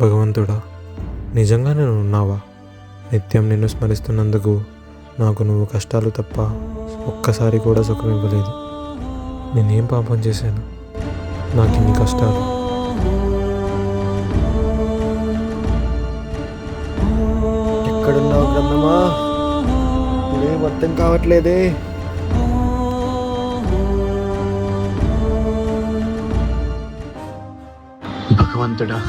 భగవంతుడా, నిజంగా నేను ఉన్నావా? నిత్యం నిన్ను స్మరిస్తున్నందుకు నాకు నువ్వు కష్టాలు తప్ప ఒక్కసారి కూడా సుఖం ఇవ్వలేదు. నేనేం పాపం చేశాను నాకు ఇన్ని కష్టాలు? ఎక్కడున్నావు గ్రంథమా? ఇదేం అర్థం కావట్లేదే. భగవంతుడా,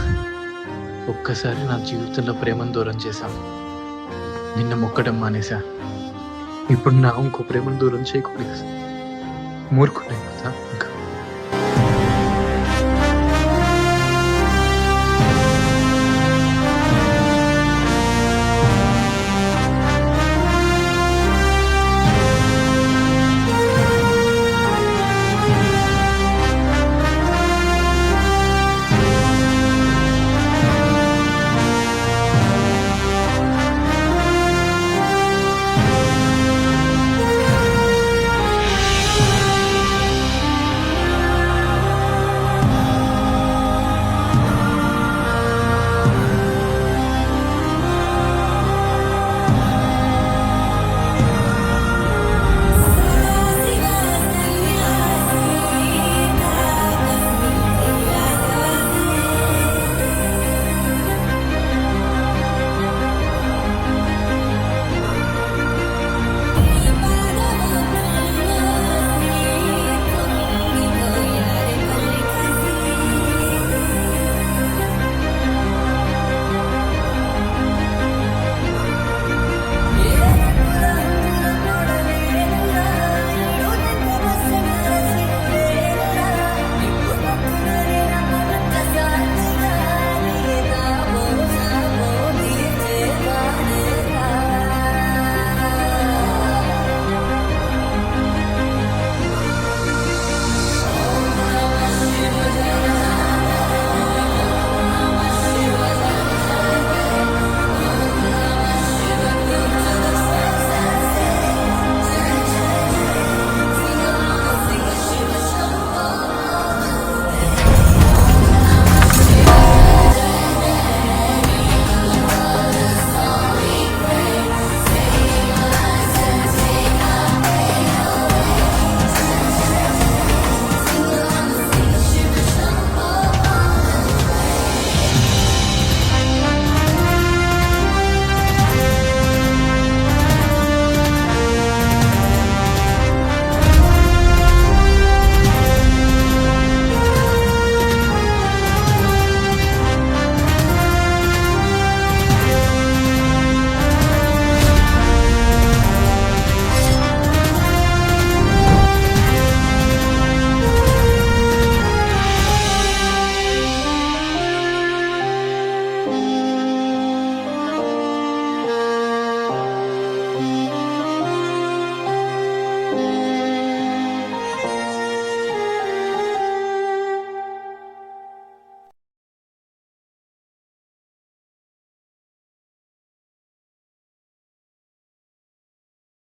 ఒక్కసారి నా జీవితంలో ప్రేమను దూరం చేశావు. నిన్న మొక్కడం మానేశా. ఇప్పుడు నా ఇంకో ప్రేమను దూరం చేయకూడదు. మూర్ఖుడే కదా.